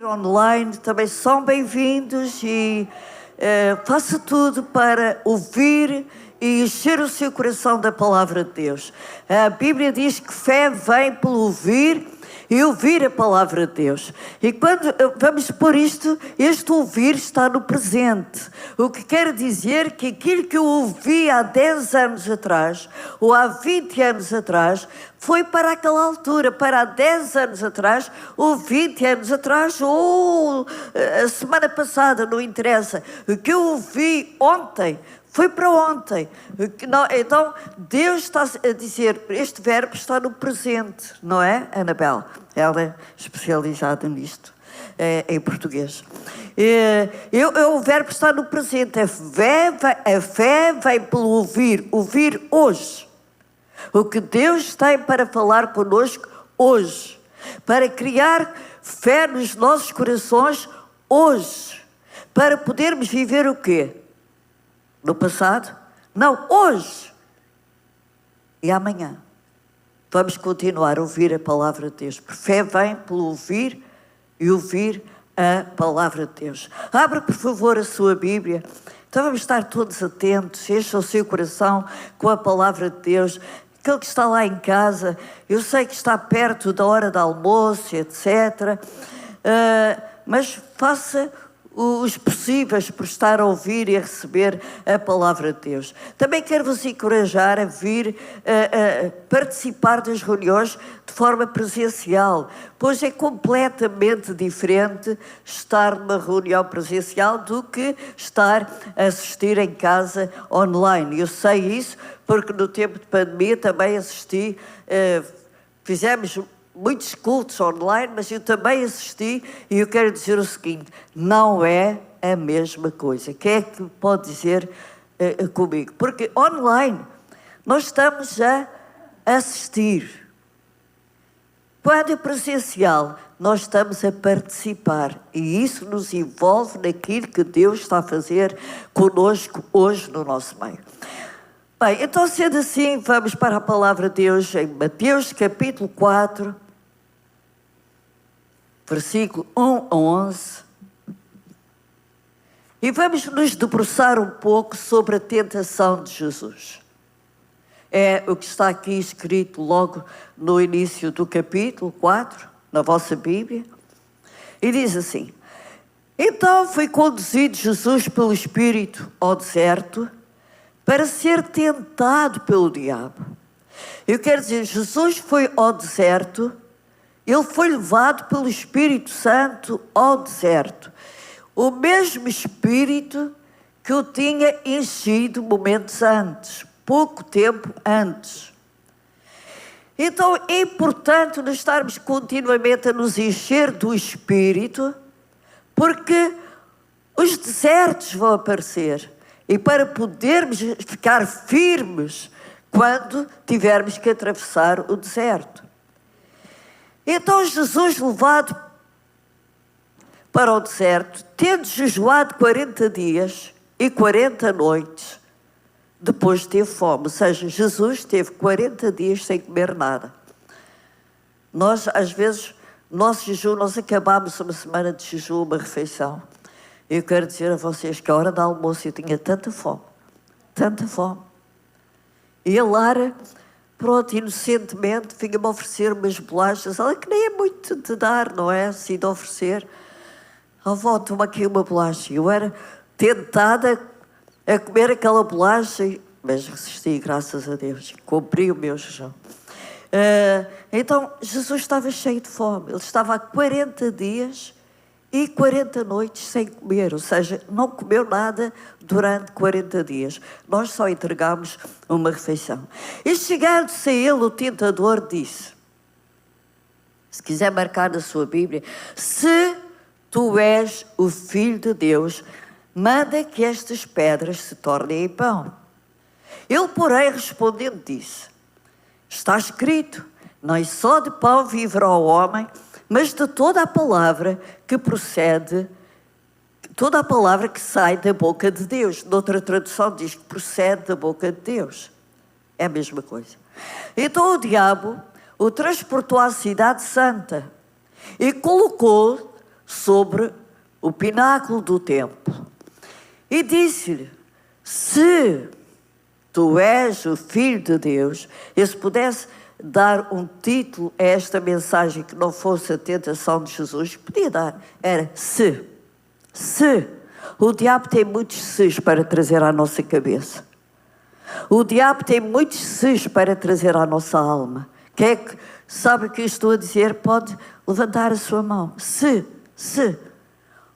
Online também são bem-vindos e faça tudo para ouvir e encher o seu coração da palavra de Deus. A Bíblia diz que fé vem pelo ouvir e ouvir a palavra de Deus. E quando vamos por isto, este ouvir está no presente. O que quer dizer que aquilo que eu ouvi há 10 anos atrás, ou há 20 anos atrás, foi para aquela altura, para há 10 anos atrás, ou 20 anos atrás, ou a semana passada, não interessa. O que eu ouvi ontem foi para ontem. Então, Deus está a dizer, este verbo está no presente, não é, Anabel? Ela é especializada nisto, em português. O verbo está no presente. A fé vem pelo ouvir hoje. O que Deus tem para falar connosco hoje. Para criar fé nos nossos corações hoje. Para podermos viver o quê? No passado? Não, hoje e amanhã. Vamos continuar a ouvir a palavra de Deus. Porque fé vem pelo ouvir e ouvir a palavra de Deus. Abra, por favor, a sua Bíblia. Então vamos estar todos atentos. Encha o seu coração com a palavra de Deus. Aquele que está lá em casa, eu sei que está perto da hora do almoço, etc. Mas faça os possíveis por estar a ouvir e a receber a palavra de Deus. Também quero vos encorajar a vir participar das reuniões de forma presencial, pois é completamente diferente estar numa reunião presencial do que estar a assistir em casa online. Eu sei isso porque no tempo de pandemia também assisti, fizemos muitos cultos online, mas eu também assisti e eu quero dizer o seguinte, não é a mesma coisa. Quem é que pode dizer comigo? Porque online nós estamos a assistir. Quando é presencial, nós estamos a participar e isso nos envolve naquilo que Deus está a fazer conosco hoje no nosso meio. Bem, então sendo assim, vamos para a palavra de Deus em Mateus capítulo 4, versículo 1 a 11. E vamos nos debruçar um pouco sobre a tentação de Jesus. É o que está aqui escrito logo no início do capítulo 4, na vossa Bíblia. E diz assim: Então foi conduzido Jesus pelo Espírito ao deserto para ser tentado pelo diabo. Eu quero dizer, Jesus foi ao deserto, ele foi levado pelo Espírito Santo ao deserto. O mesmo Espírito que o tinha enchido momentos antes, pouco tempo antes. Então é importante nós estarmos continuamente a nos encher do Espírito, porque os desertos vão aparecer. E para podermos ficar firmes quando tivermos que atravessar o deserto. Então Jesus, levado para o deserto, tendo jejuado 40 dias e 40 noites, depois teve fome. Ou seja, Jesus teve 40 dias sem comer nada. Nós, às vezes, nosso jejum, nós acabámos uma semana de jejum, uma refeição. Eu quero dizer a vocês que a hora do almoço eu tinha tanta fome. E a Lara, pronto, inocentemente, vinha-me oferecer umas bolachas. Ela que nem é muito de dar, não é? Assim, de oferecer. Avó, toma aqui uma bolacha. Eu era tentada a comer aquela bolacha, mas resisti, graças a Deus. Cumpri o meu jejum. Então, Jesus estava cheio de fome. Ele estava há 40 dias e 40 noites sem comer, ou seja, não comeu nada durante 40 dias. Nós só entregámos uma refeição. E chegando-se a ele, o tentador disse, se quiser marcar na sua Bíblia, se tu és o Filho de Deus, manda que estas pedras se tornem em pão. Ele, porém, respondendo, disse, está escrito, não só de pão viverá o homem, mas de toda a palavra que procede, toda a palavra que sai da boca de Deus. Noutra tradução diz que procede da boca de Deus. É a mesma coisa. Então o diabo o transportou à cidade santa e colocou sobre o pináculo do templo e disse-lhe: se tu és o Filho de Deus, e se pudesse dar um título a esta mensagem que não fosse a tentação de Jesus, podia dar, era se. O diabo tem muitos se's para trazer à nossa cabeça. O diabo tem muitos se's para trazer à nossa alma. Quem é que sabe o que eu estou a dizer? Pode levantar a sua mão. Se.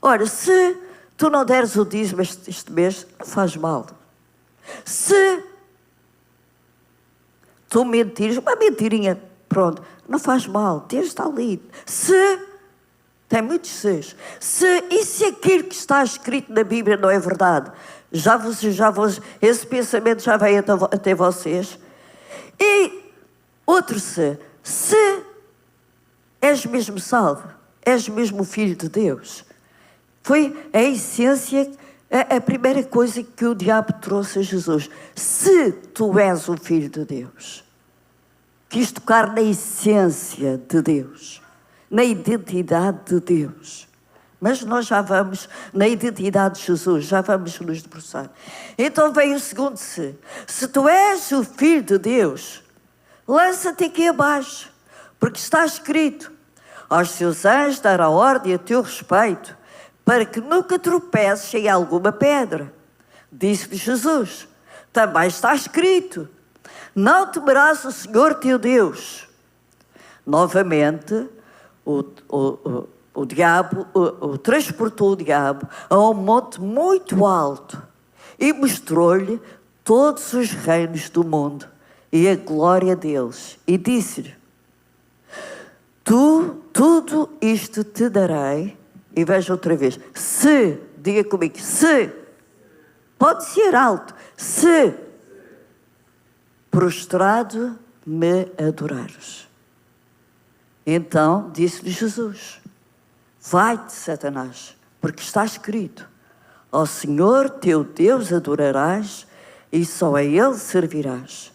Ora, se tu não deres o dízimo este mês, não faz mal. Se tu mentires, uma mentirinha, pronto, não faz mal, Deus está ali. Se, tem muitos se's. E se aquilo que está escrito na Bíblia não é verdade? Esse pensamento já veio até vocês. E outro se és mesmo salvo, és mesmo filho de Deus. Foi a essência, a primeira coisa que o diabo trouxe a Jesus. Se tu és o Filho de Deus, quis tocar na essência de Deus, na identidade de Deus. Mas nós já vamos na identidade de Jesus, já vamos nos debruçar. Então vem o segundo se. Se tu és o Filho de Deus, lança-te aqui abaixo, porque está escrito: aos seus anjos dará ordem a teu respeito, para que nunca tropeces em alguma pedra. Disse-lhe Jesus: também está escrito: não temerás o Senhor teu Deus. Novamente, o diabo transportou o diabo a um monte muito alto e mostrou-lhe todos os reinos do mundo e a glória deles. E disse-lhe: tudo isto te darei. E veja outra vez, se, diga comigo, se, pode ser alto, se prostrado me adorares. Então disse-lhe Jesus: vai-te, Satanás, porque está escrito: ao Senhor teu Deus adorarás e só a Ele servirás.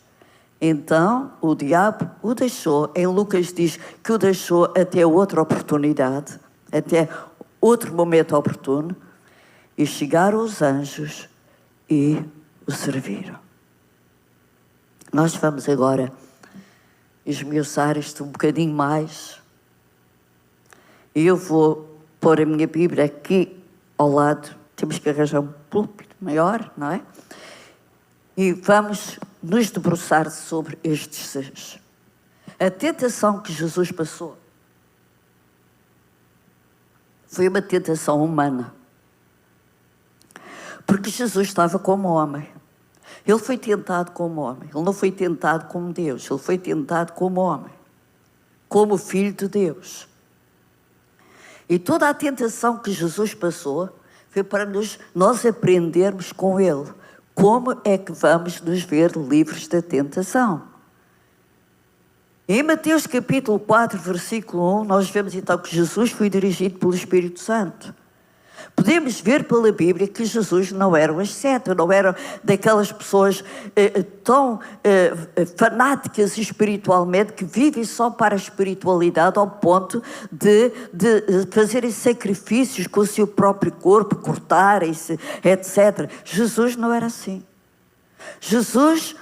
Então o diabo o deixou, em Lucas diz que o deixou até outra oportunidade, até outro momento oportuno, e chegaram os anjos e o serviram. Nós vamos agora esmiuçar isto um bocadinho mais. E eu vou pôr a minha Bíblia aqui ao lado. Temos que arranjar um púlpito maior, não é? E vamos nos debruçar sobre estes seis. A tentação que Jesus passou foi uma tentação humana. Porque Jesus estava como homem. Ele foi tentado como homem. Ele não foi tentado como Deus. Ele foi tentado como homem. Como filho de Deus. E toda a tentação que Jesus passou foi para nós aprendermos com Ele. Como é que vamos nos ver livres da tentação? Em Mateus capítulo 4, versículo 1, nós vemos então que Jesus foi dirigido pelo Espírito Santo. Podemos ver pela Bíblia que Jesus não era um asceta, não era daquelas pessoas tão fanáticas espiritualmente, que vivem só para a espiritualidade ao ponto de fazerem sacrifícios com o seu próprio corpo, cortarem-se, etc. Jesus não era assim. Jesus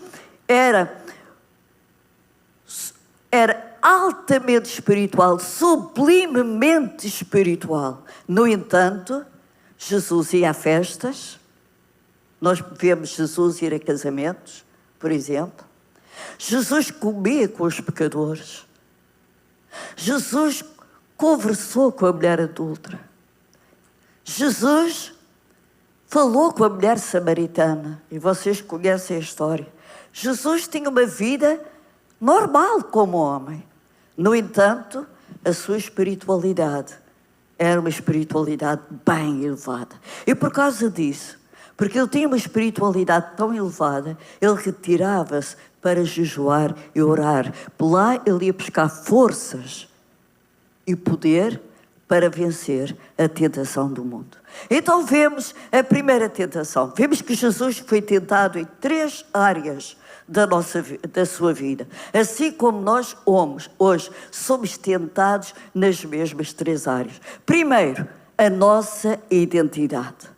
era altamente espiritual, sublimemente espiritual. No entanto, Jesus ia a festas, nós vemos Jesus ir a casamentos, por exemplo. Jesus comia com os pecadores. Jesus conversou com a mulher adúltera. Jesus falou com a mulher samaritana, e vocês conhecem a história. Jesus tinha uma vida normal como homem. No entanto, a sua espiritualidade era uma espiritualidade bem elevada. E por causa disso, porque ele tinha uma espiritualidade tão elevada, ele retirava-se para jejuar e orar. Por lá ele ia buscar forças e poder para vencer a tentação do mundo. Então vemos a primeira tentação. Vemos que Jesus foi tentado em 3 áreas da sua vida. Assim como nós hoje somos tentados nas mesmas 3 áreas. Primeiro, a nossa identidade.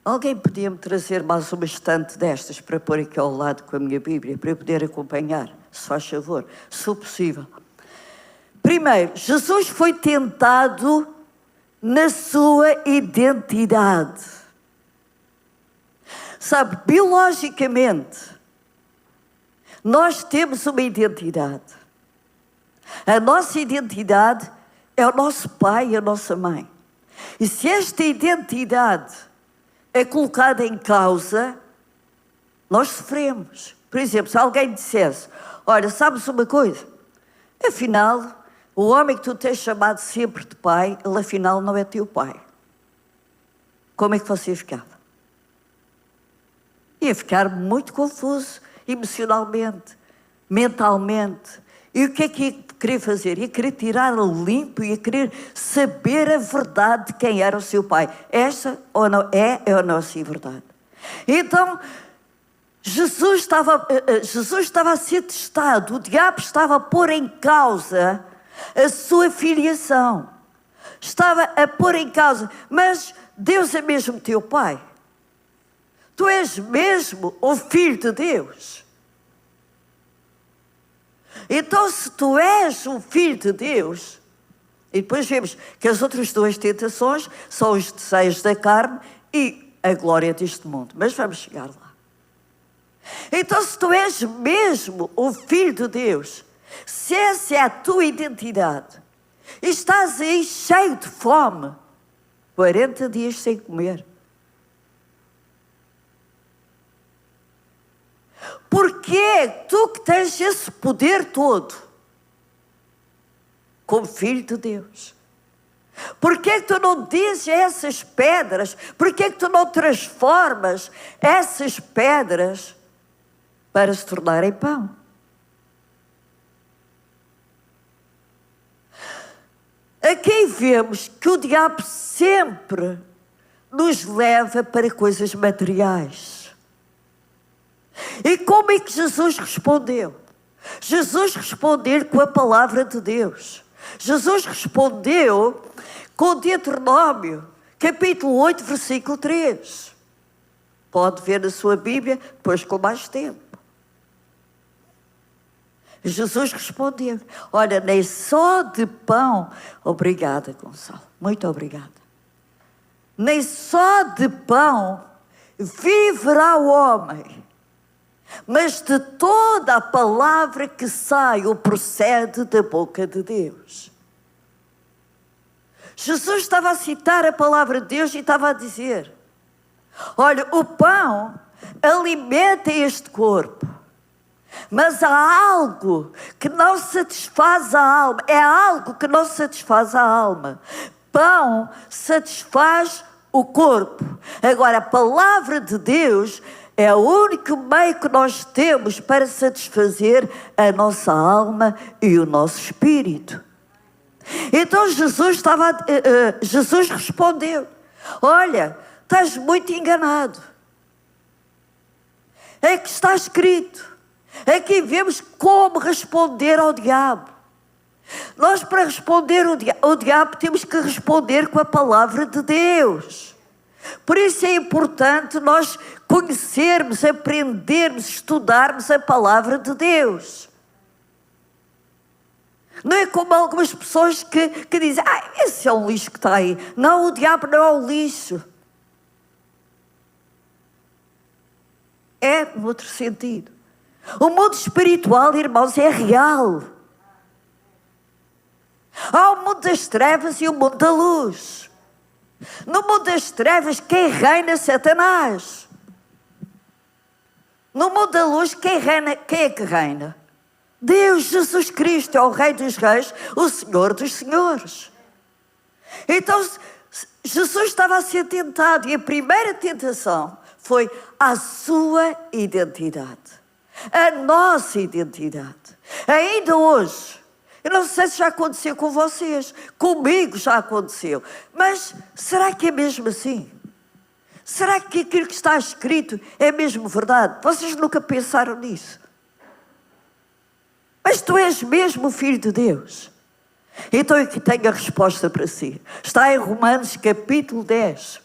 Alguém podia-me trazer mais uma estante destas para pôr aqui ao lado com a minha Bíblia, para eu poder acompanhar, se faz favor, se for possível. Primeiro, Jesus foi tentado na sua identidade. Sabe, biologicamente, nós temos uma identidade. A nossa identidade é o nosso pai e a nossa mãe. E se esta identidade é colocada em causa, nós sofremos. Por exemplo, se alguém dissesse, olha, sabes uma coisa? Afinal, o homem que tu tens chamado sempre de pai, ele afinal não é teu pai. Como é que você ficava? Ia ficar muito confuso, emocionalmente, mentalmente. E o que é que ia querer fazer? Ia querer tirar a limpo, ia querer saber a verdade de quem era o seu pai. Esta ou não é a nossa verdade. Então, Jesus estava a ser testado, o diabo estava a pôr em causa a sua filiação. Estava a pôr em causa, mas Deus é mesmo teu pai? Tu és mesmo o Filho de Deus? Então, se tu és o Filho de Deus, e depois vemos que as outras 2 tentações são os desejos da carne e a glória deste mundo. Mas vamos chegar lá. Então, se tu és mesmo o Filho de Deus, se essa é a tua identidade, e estás aí cheio de fome, 40 dias sem comer, porquê tu que tens esse poder todo, como Filho de Deus? Porquê que tu não dizes a essas pedras? Porquê que tu não transformas essas pedras para se tornarem pão? Aqui vemos que o diabo sempre nos leva para coisas materiais. E como é que Jesus respondeu? Jesus respondeu com a palavra de Deus. Jesus respondeu com Deuteronômio, capítulo 8, versículo 3. Pode ver na sua Bíblia, depois com mais tempo. Jesus respondeu, olha, nem só de pão, obrigada, Gonçalo, muito obrigada. Nem só de pão viverá o homem, mas de toda a palavra que sai ou procede da boca de Deus. Jesus estava a citar a palavra de Deus e estava a dizer, olha, o pão alimenta este corpo, mas há algo que não satisfaz a alma. É algo que não satisfaz a alma. Pão satisfaz o corpo. Agora, a palavra de Deus é o único meio que nós temos para satisfazer a nossa alma e o nosso espírito. Então Jesus respondeu, olha, estás muito enganado. É que está escrito. Aqui vemos como responder ao diabo. Nós, para responder ao diabo, temos que responder com a palavra de Deus. Por isso é importante nós conhecermos, aprendermos, estudarmos a palavra de Deus. Não é como algumas pessoas que dizem, esse é um lixo que está aí. Não, o diabo não é um lixo. É no outro sentido. O mundo espiritual, irmãos, é real. Há o mundo das trevas e o mundo da luz. No mundo das trevas, quem reina é Satanás. No mundo da luz, quem é que reina? Deus, Jesus Cristo, é o Rei dos Reis, o Senhor dos Senhores. Então, Jesus estava a ser tentado e a primeira tentação foi a sua identidade. A nossa identidade. Ainda hoje, eu não sei se já aconteceu com vocês, comigo já aconteceu, mas será que é mesmo assim? Será que aquilo que está escrito é mesmo verdade? Vocês nunca pensaram nisso? Mas tu és mesmo o Filho de Deus? Então aqui tenho a resposta para si. Está em Romanos capítulo 10.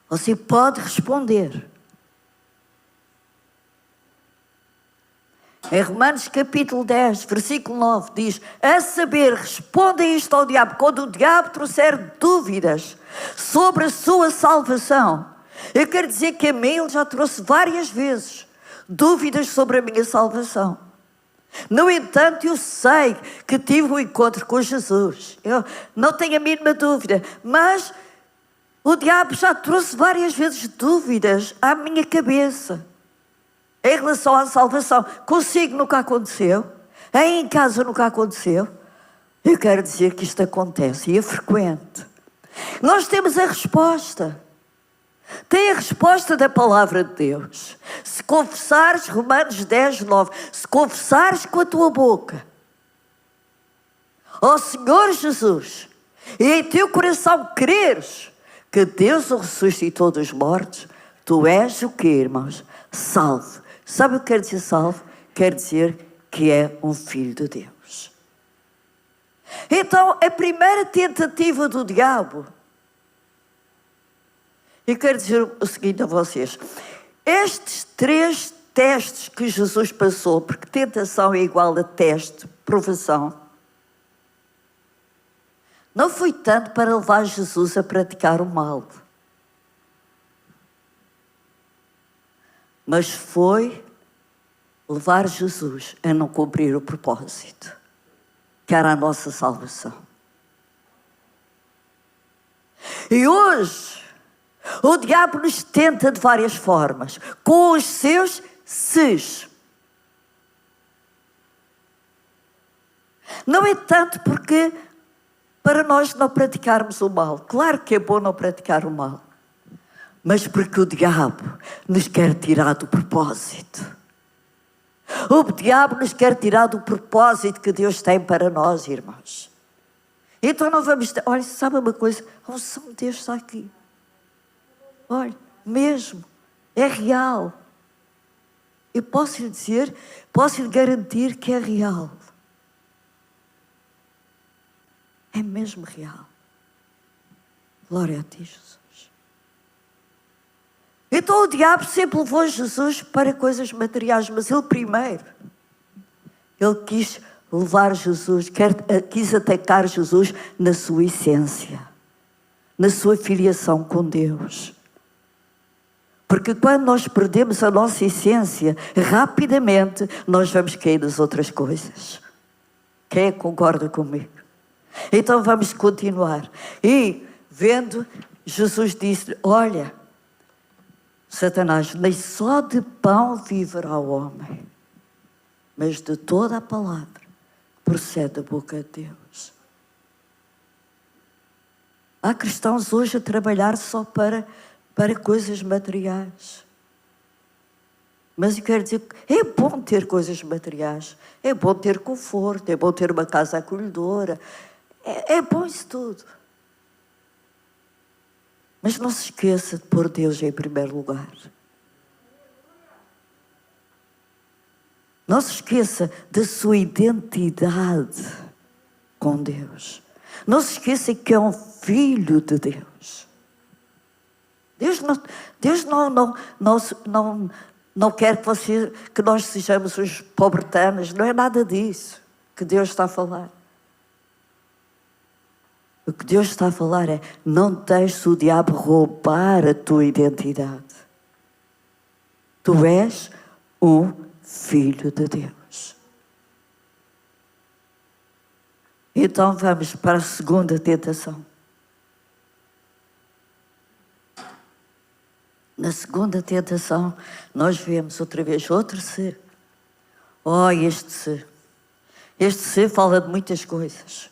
Você pode responder. Em Romanos capítulo 10, versículo 9, diz: a saber, responda isto ao diabo, quando o diabo trouxer dúvidas sobre a sua salvação. Eu quero dizer que a mim ele já trouxe várias vezes dúvidas sobre a minha salvação. No entanto, eu sei que tive um encontro com Jesus. Eu não tenho a mínima dúvida, mas o diabo já trouxe várias vezes dúvidas à minha cabeça. Em relação à salvação, consigo nunca aconteceu, aí em casa nunca aconteceu. Eu quero dizer que isto acontece e é frequente. Nós temos a resposta. Tem a resposta da palavra de Deus. Se confessares, Romanos 10, 9, se confessares com a tua boca ao Senhor Jesus e em teu coração creres que Deus o ressuscitou dos mortos, tu és o quê, irmãos? Salvo. Sabe o que quer dizer salvo? Quer dizer que é um filho de Deus. Então, a primeira tentativa do diabo, eu quero dizer o seguinte a vocês: estes 3 testes que Jesus passou, porque tentação é igual a teste, provação, não foi tanto para levar Jesus a praticar o mal, mas foi levar Jesus a não cumprir o propósito, que era a nossa salvação. E hoje, o diabo nos tenta de várias formas, com os seus ses. Não é tanto porque para nós não praticarmos o mal. Claro que é bom não praticar o mal, mas porque o diabo nos quer tirar do propósito. O diabo nos quer tirar do propósito que Deus tem para nós, irmãos. Então não vamos... Olha, sabe uma coisa? A unção de Deus está aqui. Olha, mesmo, é real. Eu posso lhe dizer, posso lhe garantir que é real. É mesmo real. Glória a ti, Jesus. Então o diabo sempre levou Jesus para coisas materiais, mas ele primeiro, ele quis levar Jesus, quis atacar Jesus na sua essência, na sua filiação com Deus. Porque quando nós perdemos a nossa essência, rapidamente nós vamos cair nas outras coisas. Quem é que concorda comigo? Então vamos continuar. E vendo, Jesus disse: olha, Satanás, nem só de pão viverá o homem, mas de toda a palavra que procede da boca de Deus. Há cristãos hoje a trabalhar só para coisas materiais. Mas eu quero dizer que é bom ter coisas materiais, é bom ter conforto, é bom ter uma casa acolhedora, é bom isso tudo. Mas não se esqueça de pôr Deus em primeiro lugar. Não se esqueça da sua identidade com Deus. Não se esqueça que é um filho de Deus. Deus não quer que nós sejamos os pobretanos. Não é nada disso que Deus está a falar. O que Deus está a falar é: não deixes o diabo roubar a tua identidade. Tu és um filho de Deus. Então vamos para a segunda tentação. Na segunda tentação, nós vemos outra vez outro se. Oh, este se. Este se fala de muitas coisas,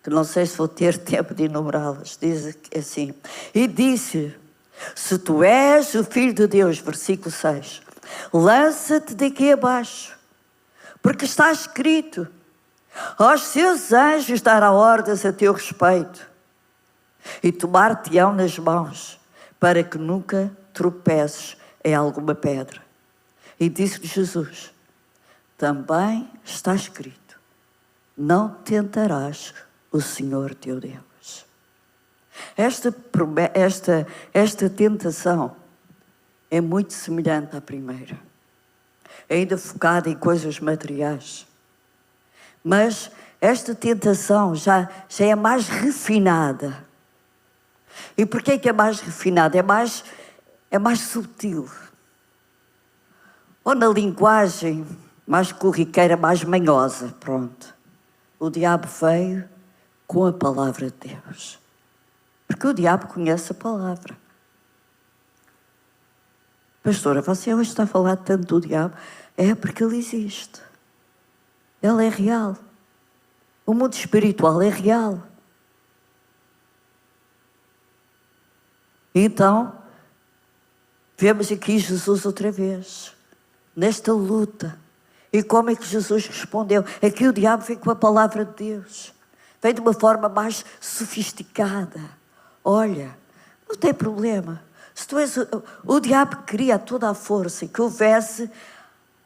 que não sei se vou ter tempo de enumerá-las. Diz assim: e disse: se tu és o Filho de Deus, versículo 6, lança-te daqui abaixo, porque está escrito: aos seus anjos dará ordens a teu respeito, e tomar-te-ão nas mãos, para que nunca tropeces em alguma pedra. E disse-lhe Jesus: também está escrito, não tentarás o Senhor teu Deus. Esta tentação é muito semelhante à primeira, ainda focada em coisas materiais. Mas esta tentação já é mais refinada. E porquê que é mais refinada? É mais subtil. Ou na linguagem mais corriqueira, mais manhosa, pronto. O diabo veio com a palavra de Deus. Porque o diabo conhece a palavra. Pastora, você hoje está a falar tanto do diabo? É porque ele existe. Ele é real. O mundo espiritual é real. Então, vemos aqui Jesus outra vez, nesta luta. E como é que Jesus respondeu? Aqui o diabo vem com a palavra de Deus. Vem de uma forma mais sofisticada. Olha, não tem problema. Se tu és, o diabo queria toda a força que houvesse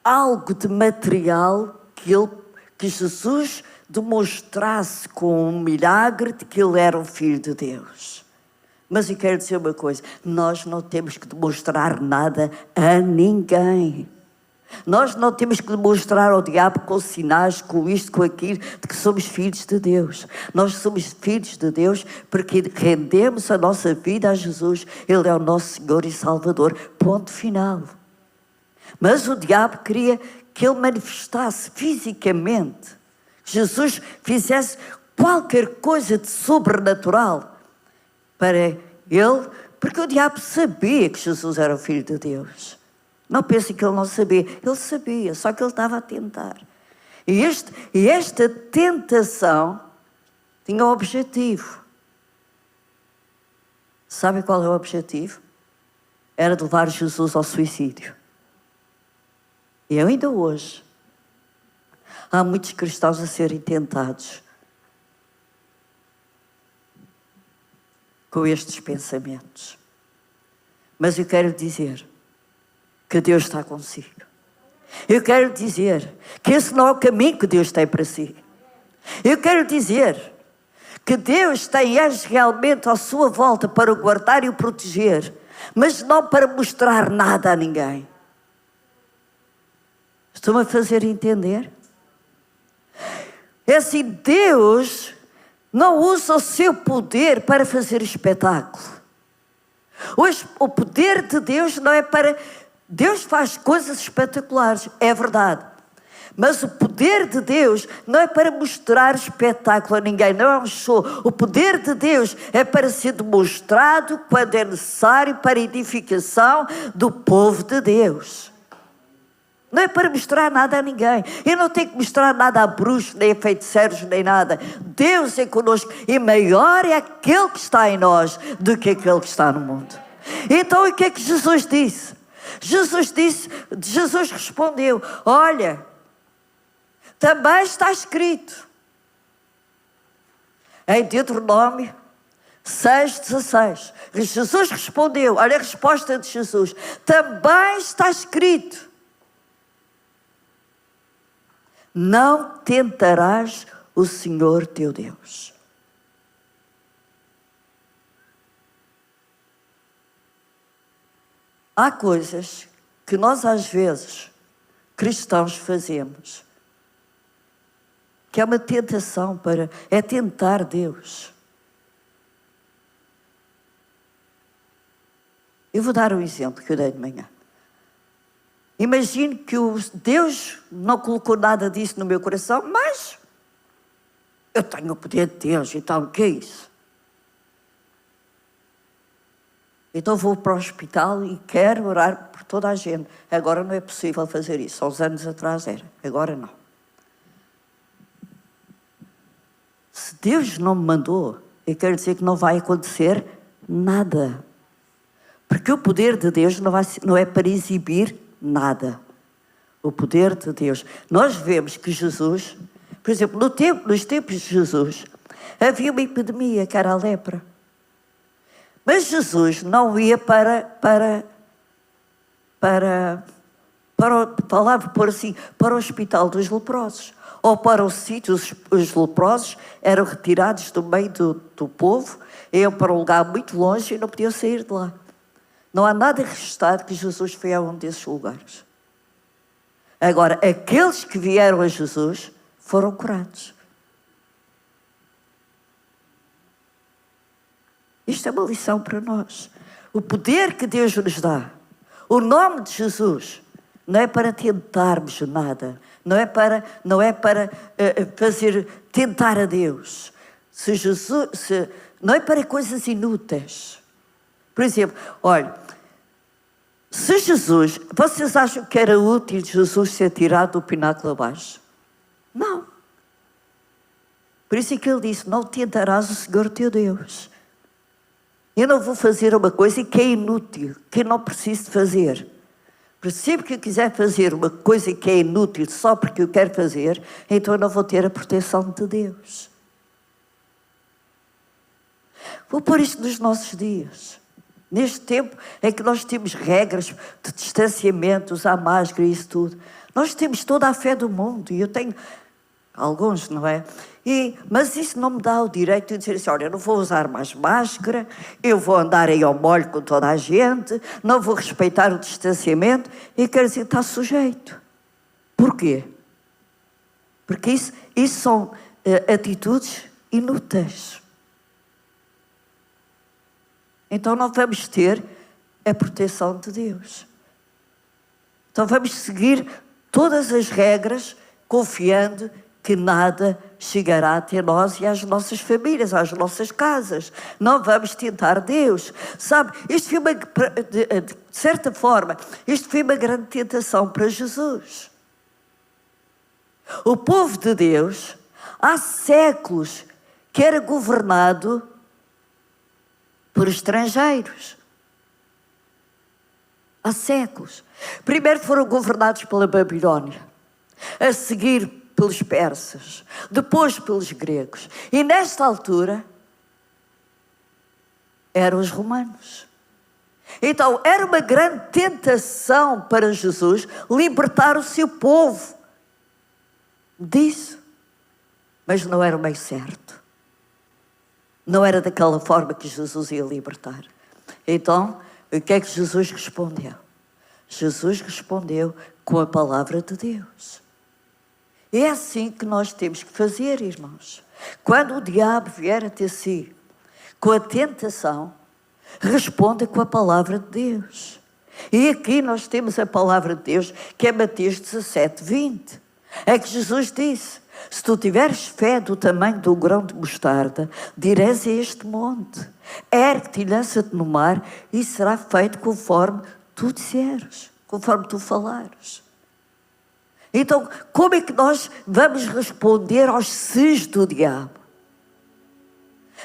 algo de material que Jesus demonstrasse com um milagre de que ele era o Filho de Deus. Mas eu quero dizer uma coisa: nós não temos que demonstrar nada a ninguém. Nós não temos que demonstrar ao diabo com sinais, com isto, com aquilo, de que somos filhos de Deus. Nós somos filhos de Deus porque rendemos a nossa vida a Jesus. Ele é o nosso Senhor e Salvador. Ponto final. Mas o diabo queria que ele manifestasse fisicamente, Jesus fizesse qualquer coisa de sobrenatural para ele, porque o diabo sabia que Jesus era o Filho de Deus. Não pensem que ele não sabia. Ele sabia, só que ele estava a tentar. E esta tentação tinha um objetivo. Sabem qual é o objetivo? Era de levar Jesus ao suicídio. E ainda hoje há muitos cristãos a serem tentados com estes pensamentos. Mas eu quero dizer que Deus está consigo. Eu quero dizer que esse não é o caminho que Deus tem para si. Eu quero dizer que Deus tem anjos realmente à sua volta para o guardar e o proteger, mas não para mostrar nada a ninguém. Estou-me a fazer entender? É assim, Deus não usa o seu poder para fazer espetáculo. Hoje, o poder de Deus não é para... Deus faz coisas espetaculares, é verdade. Mas o poder de Deus não é para mostrar espetáculo a ninguém, não é um show. O poder de Deus é para ser demonstrado quando é necessário para a edificação do povo de Deus. Não é para mostrar nada a ninguém. Eu não tenho que mostrar nada a bruxos, nem a feiticeiros, nem nada. Deus é connosco e maior é aquele que está em nós do que aquele que está no mundo. Então o que é que Jesus disse? Jesus respondeu: olha, também está escrito em Deuteronômio 6,16. Jesus respondeu, olha a resposta de Jesus: também está escrito, não tentarás o Senhor teu Deus. Há coisas que nós às vezes, cristãos, fazemos, que é uma tentação é tentar Deus. Eu vou dar um exemplo que eu dei de manhã. Imagine que Deus não colocou nada disso no meu coração, mas eu tenho o poder de Deus, então o que é isso? Então vou para o hospital e quero orar por toda a gente. Agora não é possível fazer isso. Há uns anos atrás era, agora não. Se Deus não me mandou, eu quero dizer que não vai acontecer nada. Porque o poder de Deus não é para exibir nada. O poder de Deus. Nós vemos que Jesus, por exemplo, nos tempos de Jesus, havia uma epidemia que era a lepra. Mas Jesus não ia falava por assim, para o hospital dos leprosos, ou para o sítio. Os leprosos eram retirados do meio do povo, iam para um lugar muito longe e não podiam sair de lá. Não há nada registado que Jesus foi a um desses lugares. Agora, aqueles que vieram a Jesus foram curados. Isto é uma lição para nós. O poder que Deus nos dá, o nome de Jesus, não é para tentarmos nada, não é para tentar a Deus. Não é para coisas inúteis. Por exemplo, olha, se Jesus, vocês acham que era útil Jesus ser tirado do pináculo abaixo? Não. Por isso é que ele disse: não tentarás o Senhor teu Deus. Eu não vou fazer uma coisa que é inútil, que eu não preciso de fazer. Porque sempre que eu quiser fazer uma coisa que é inútil só porque eu quero fazer, então eu não vou ter a proteção de Deus. Vou pôr isto nos nossos dias. Neste tempo em que nós temos regras de distanciamento, usar máscara e isso tudo. Nós temos toda a fé do mundo, e eu tenho alguns, não é? Mas isso não me dá o direito de dizer assim: olha, eu não vou usar mais máscara, eu vou andar aí ao molho com toda a gente, não vou respeitar o distanciamento, e quer dizer, está sujeito. Porquê? Porque isso são atitudes inúteis. Então não vamos ter a proteção de Deus. Então vamos seguir todas as regras, confiando que nada chegará até nós e às nossas famílias, às nossas casas. Não vamos tentar Deus. Sabe, isto foi de certa forma, isto foi uma grande tentação para Jesus. O povo de Deus, há séculos, que era governado por estrangeiros. Há séculos. Primeiro foram governados pela Babilónia, a seguir pelos persas, depois pelos gregos. E nesta altura eram os romanos. Então era uma grande tentação para Jesus libertar o seu povo disso. Mas não era o meio certo. Não era daquela forma que Jesus ia libertar. Então, o que é que Jesus respondeu? Jesus respondeu com a palavra de Deus. É assim que nós temos que fazer, irmãos. Quando o diabo vier até si com a tentação, responda com a palavra de Deus. E aqui nós temos a palavra de Deus, que é Mateus 17:20. É que Jesus disse: se tu tiveres fé do tamanho de um grão de mostarda, dirás a este monte: ergue-te e lança-te no mar, e será feito conforme tu disseres, conforme tu falares. Então, como é que nós vamos responder aos ses do diabo?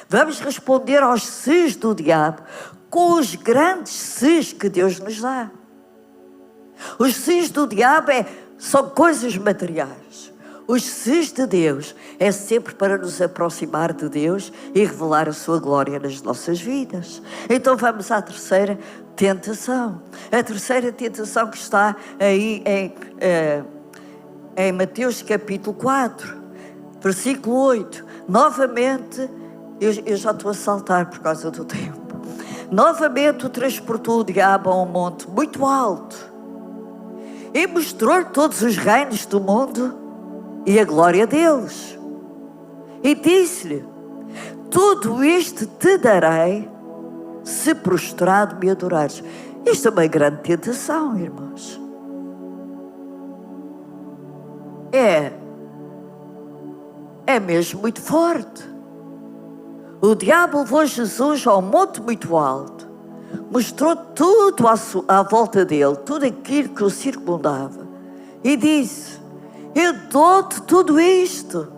Vamos responder aos ses do diabo com os grandes ses que Deus nos dá. Os ses do diabo são coisas materiais. Os ses de Deus é sempre para nos aproximar de Deus e revelar a sua glória nas nossas vidas. Então vamos à terceira tentação. A terceira tentação que está aí em Mateus capítulo 4, versículo 8. Novamente, eu já estou a saltar por causa do tempo. Novamente o transportou o diabo a um monte muito alto e mostrou-lhe todos os reinos do mundo e a glória deles. E disse-lhe: tudo isto te darei se prostrado me adorares. Isto é uma grande tentação, irmãos. É mesmo muito forte. O diabo levou Jesus a um monte muito alto, mostrou tudo à volta dele, tudo aquilo que o circundava, e disse: eu dou-te tudo isto,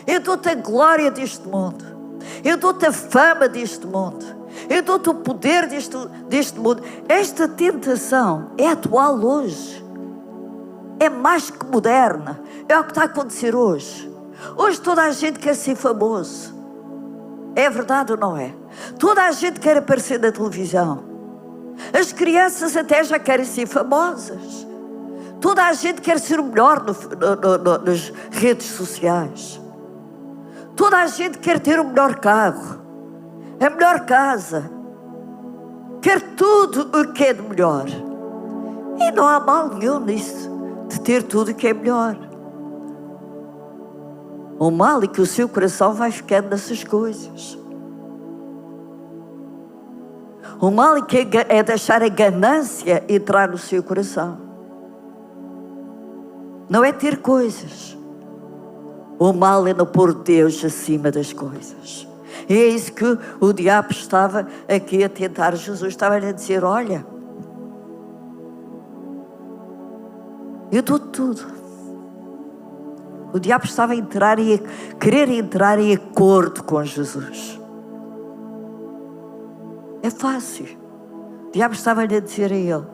eu dou-te a glória deste mundo, eu dou-te a fama deste mundo, eu dou-te o poder deste mundo. Esta tentação é atual hoje, é mais que moderna, é o que está a acontecer hoje. Hoje toda a gente quer ser famoso. É verdade ou não é? Toda a gente quer aparecer na televisão. As crianças até já querem ser famosas. Toda a gente quer ser o melhor nas redes sociais. Toda a gente quer ter o melhor carro, a melhor casa. Quer tudo o que é de melhor. E não há mal nenhum nisso, de ter tudo o que é melhor. O mal é que o seu coração vai ficando nessas coisas. O mal é deixar a ganância entrar no seu coração. Não é ter coisas. O mal é não pôr Deus acima das coisas. E é isso que o diabo estava aqui a tentar. Jesus estava-lhe a dizer, olha, eu dou tudo. O diabo estava a querer entrar em acordo com Jesus. É fácil. O diabo estava-lhe a dizer a ele.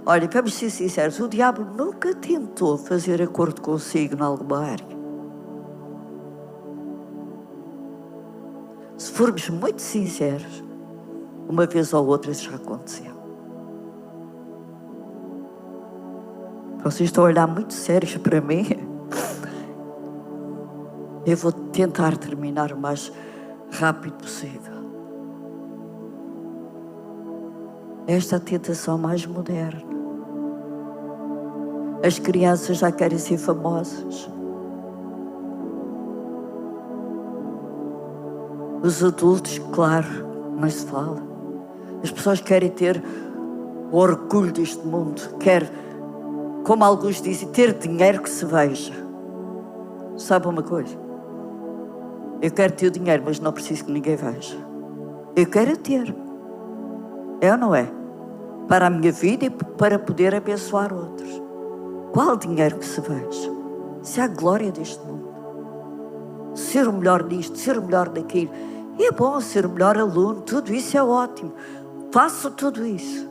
Olha, vamos ser sinceros, o diabo nunca tentou fazer acordo consigo em alguma área. Se formos muito sinceros, uma vez ou outra isso já aconteceu. Vocês estão a olhar muito sérios para mim. Eu vou tentar terminar o mais rápido possível. Esta é a tentação mais moderna. As crianças já querem ser famosas. Os adultos, claro, não se fala. As pessoas querem ter o orgulho deste mundo. Quer, como alguns dizem, ter dinheiro que se veja. Sabe uma coisa? Eu quero ter o dinheiro, mas não preciso que ninguém veja. Eu quero ter. É ou não é? Para a minha vida e para poder abençoar outros. Qual dinheiro que se veja? Isso é a glória deste mundo. Ser o melhor nisto, ser o melhor naquilo. E é bom ser o melhor aluno, tudo isso é ótimo. Faço tudo isso.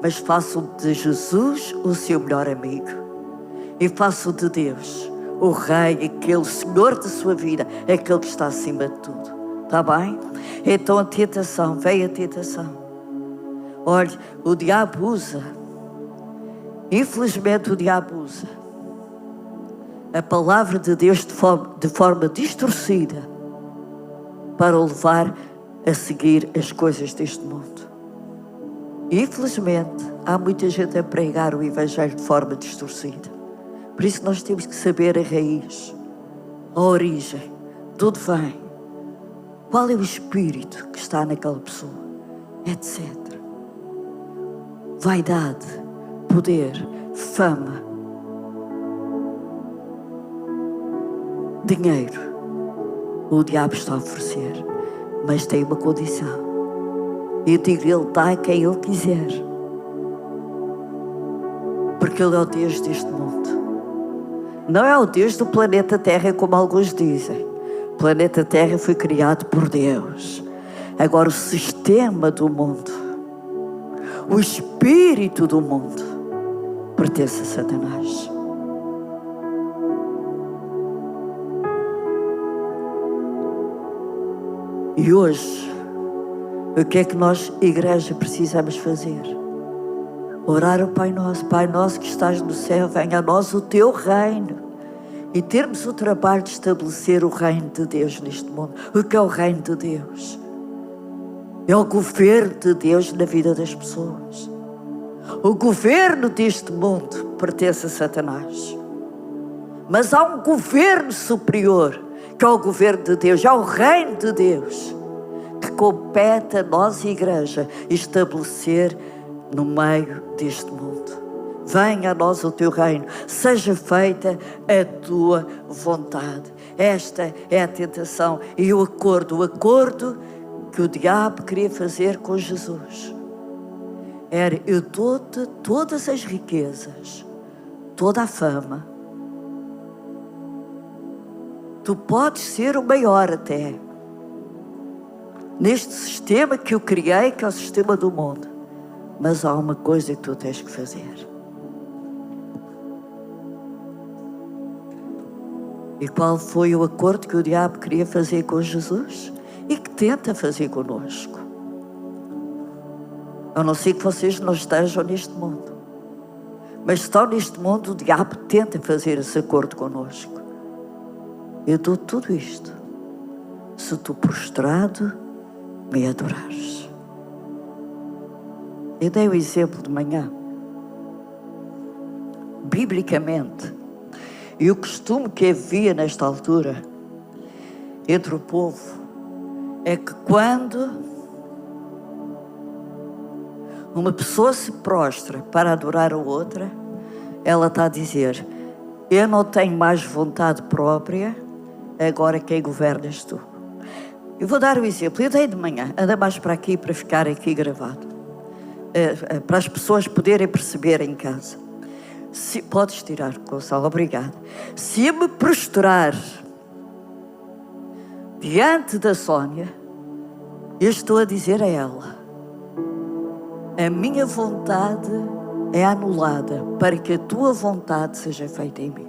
Mas faço de Jesus o seu melhor amigo. E faço de Deus o Rei, aquele Senhor da sua vida, aquele que está acima de tudo. Está bem? Então a tentação, veio a tentação. Olha, o diabo usa. Infelizmente o diabo usa a palavra de Deus de forma distorcida para o levar a seguir as coisas deste mundo. Infelizmente, há muita gente a pregar o Evangelho de forma distorcida. Por isso nós temos que saber a raiz, a origem, de onde vem, qual é o espírito que está naquela pessoa, etc. Vaidade, poder, fama, dinheiro, o diabo está a oferecer, mas tem uma condição. Eu digo, ele dá a quem ele quiser, porque ele é o Deus deste mundo. Não é o Deus do planeta Terra, como alguns dizem. O planeta Terra foi criado por Deus. Agora o sistema do mundo, o espírito do mundo, pertence a Satanás. E hoje, o que é que nós, igreja, precisamos fazer? Orar ao Pai Nosso que estás no céu, venha a nós o teu reino. E termos o trabalho de estabelecer o reino de Deus neste mundo. O que é o reino de Deus? É o governo de Deus na vida das pessoas. O governo deste mundo pertence a Satanás. Mas há um governo superior, que é o governo de Deus, é o reino de Deus, que compete a nós, igreja, estabelecer no meio deste mundo. Venha a nós o teu reino, seja feita a tua vontade. Esta é a tentação e o acordo que o diabo queria fazer com Jesus. Era, eu dou-te todas as riquezas, toda a fama. Tu podes ser o maior até, neste sistema que eu criei, que é o sistema do mundo. Mas há uma coisa que tu tens que fazer. E qual foi o acordo que o diabo queria fazer com Jesus? E que tenta fazer conosco? A não ser que vocês não estejam neste mundo. Mas estão neste mundo, o diabo tenta fazer esse acordo conosco. Eu dou tudo isto se tu prostrado me adorares. Eu dei o exemplo de manhã. Biblicamente, e o costume que havia nesta altura entre o povo é que quando uma pessoa se prostra para adorar a outra, ela está a dizer: eu não tenho mais vontade própria, agora quem governa és tu. Eu vou dar um exemplo. Eu dei de manhã, anda mais para aqui para ficar aqui gravado, para as pessoas poderem perceber em casa. Podes tirar, Gonçalo, obrigado. Se eu me prostrar diante da Sónia, eu estou a dizer a ela: a minha vontade é anulada para que a tua vontade seja feita em mim.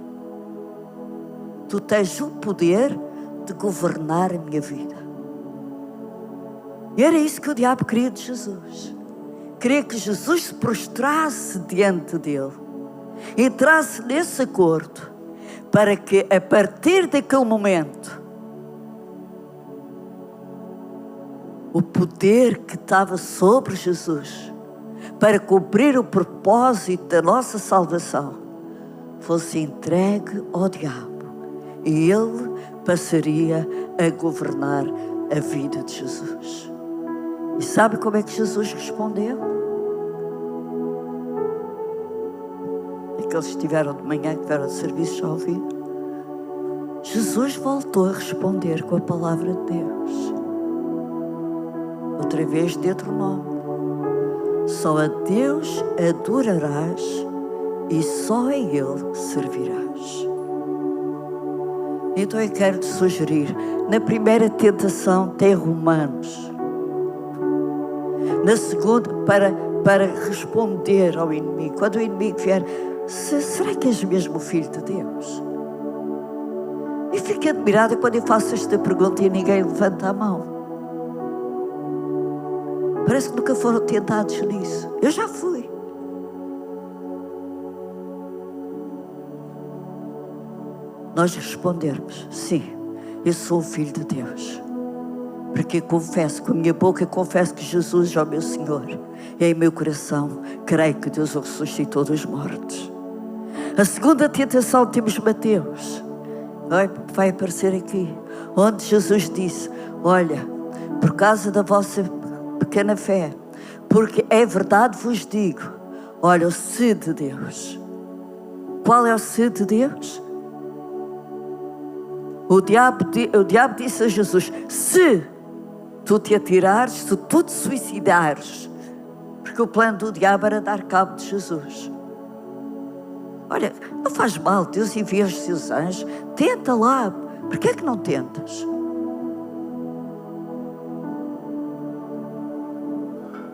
Tu tens o poder de governar a minha vida. E era isso que o diabo queria de Jesus. Queria que Jesus se prostrasse diante dele, entrasse nesse acordo, para que a partir daquele momento o poder que estava sobre Jesus para cumprir o propósito da nossa salvação fosse entregue ao diabo e ele passaria a governar a vida de Jesus. E sabe como é que Jesus respondeu? Aqueles que estiveram de manhã, que tiveram de serviço, já ouviram? Jesus voltou a responder com a palavra de Deus. Outra vez, Deuteronômio: só a Deus adorarás e só a Ele servirás. Então eu quero te sugerir, na primeira tentação tem Romanos. Na segunda, para responder ao inimigo. Quando o inimigo vier: será que és mesmo filho de Deus? E fico admirada quando eu faço esta pergunta e ninguém levanta a mão. Parece que nunca foram tentados nisso. Eu já fui. Nós respondermos: sim, eu sou o filho de Deus. Porque confesso, com a minha boca confesso que Jesus é o meu Senhor. E em meu coração creio que Deus o ressuscitou dos mortos. A segunda tentação temos Mateus. Vai aparecer aqui. Onde Jesus disse: olha, por causa da vossa pequena fé, porque é verdade vos digo, olha, o se de Deus. Qual é o se de Deus? O diabo disse a Jesus: se tu te atirares, se tu te suicidares, porque o plano do diabo era dar cabo de Jesus. Olha, não faz mal, Deus envia os seus anjos, tenta lá, por que é que não tentas?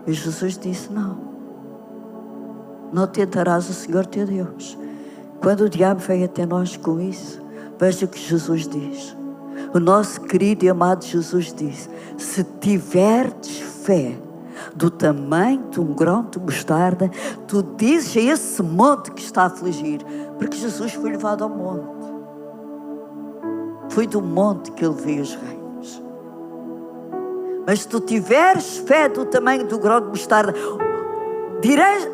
E Jesus disse: não tentarás o Senhor teu Deus. Quando o diabo veio até nós com isso, veja o que Jesus diz. O nosso querido e amado Jesus disse: se tiverdes fé do tamanho de um grão de mostarda, tu dizes a esse monte que está a afligir. Porque Jesus foi levado ao monte. Foi do monte que ele viu os reinos. Mas se tu tiveres fé do tamanho do grão de mostarda,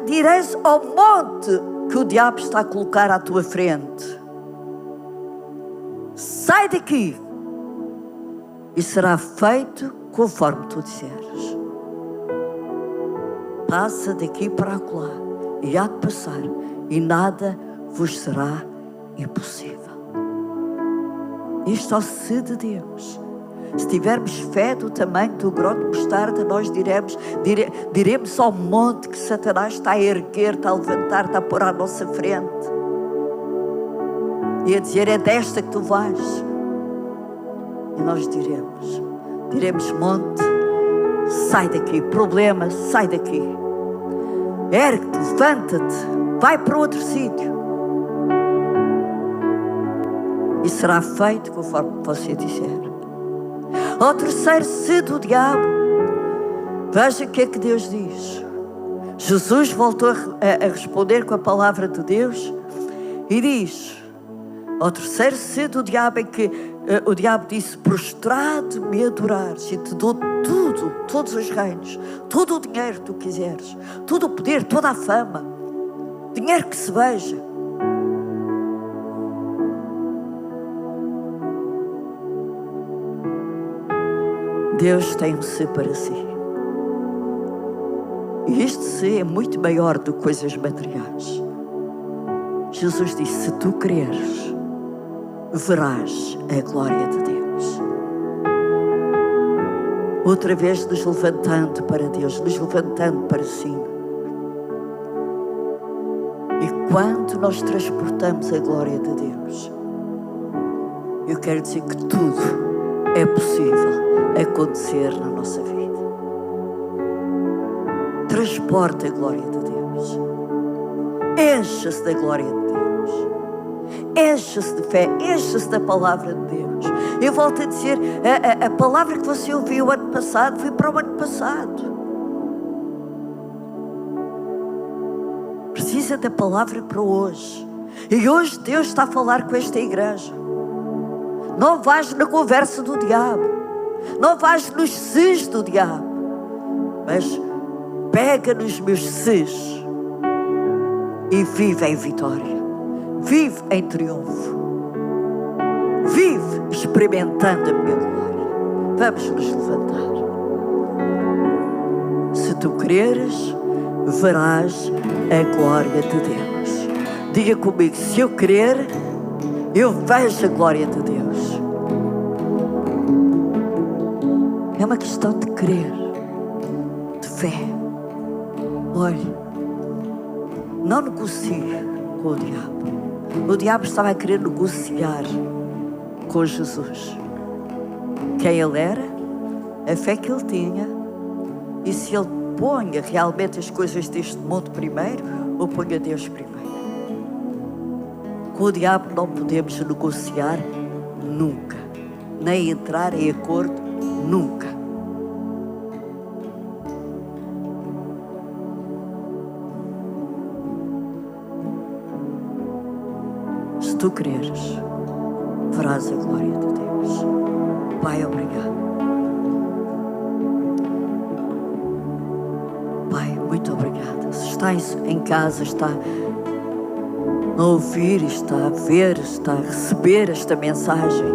dirás ao monte que o diabo está a colocar à tua frente: sai daqui, e será feito conforme tu disseres. Passa daqui para acolá, e há de passar, e nada vos será impossível. Isto é o se de Deus. Se tivermos fé do tamanho do grão de mostarda, nós diremos ao monte que Satanás está a erguer, está a levantar, está a pôr à nossa frente, e a dizer: é desta que tu vais. E nós diremos: monte, sai daqui, problema, sai daqui, ergue-te, levanta-te, vai para outro sítio. e será feito conforme você disser. Ao terceiro se do diabo, veja o que é que Deus diz. Jesus voltou a responder com a palavra de Deus e diz, ao terceiro se do diabo, em que o diabo disse, prostrado me adorares e te dou tudo, todos os reinos, todo o dinheiro que tu quiseres, todo o poder, toda a fama, dinheiro que se veja. Deus tem um se para si. E este se é muito maior do que coisas materiais. Jesus disse, se tu creres, verás a glória de Deus. Outra vez nos levantando para Deus, nos levantando para cima. E quando nós transportamos a glória de Deus, eu quero dizer que tudo é possível acontecer na nossa vida. Transporta a glória de Deus. Encha-se da glória de Deus. Encha-se de fé, encha-se da palavra de Deus. Eu volto a dizer, a palavra que você ouviu o ano passado foi para o ano passado. Precisa da palavra para hoje. E hoje Deus está a falar com esta igreja. Não vais na conversa do diabo. Não vais nos ses do diabo. Mas pega nos meus ses e vive em vitória. Vive em triunfo. Vive experimentando a minha glória. Vamos nos levantar. Se tu creres, verás a glória de Deus. Diga comigo, se eu crer, eu vejo a glória de Deus. É uma questão de crer, de fé. Olhe, não negocie com o diabo. O diabo estava a querer negociar com Jesus. Quem ele era, a fé que ele tinha, e se ele ponha realmente as coisas deste mundo primeiro, ou ponha Deus primeiro. Com o diabo não podemos negociar nunca, nem entrar em acordo nunca. Se tu creres, verás a glória de Deus. Pai, obrigado. Pai, muito obrigada. Se está em casa, está a ouvir, está a ver, está a receber esta mensagem.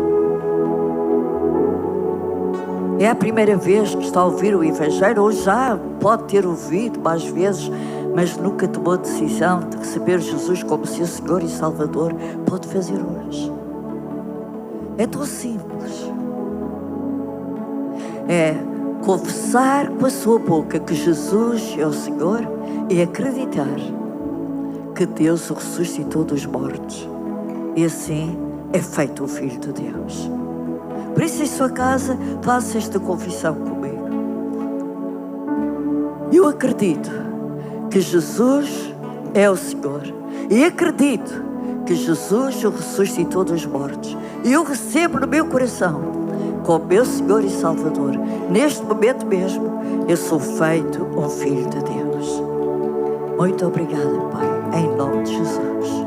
É a primeira vez que está a ouvir o Evangelho, ou já pode ter ouvido mais vezes, mas nunca tomou a decisão de receber Jesus como seu Senhor e Salvador. Pode fazer hoje. É tão simples. É confessar com a sua boca que Jesus é o Senhor e acreditar que Deus o ressuscitou dos mortos. E assim é feito o Filho de Deus. Por isso, em sua casa, faça esta confissão comigo. Eu acredito que Jesus é o Senhor. E acredito que Jesus o ressuscitou dos mortos. E eu recebo no meu coração como meu Senhor e Salvador. Neste momento mesmo, eu sou feito um Filho de Deus. Muito obrigada, Pai, em nome de Jesus.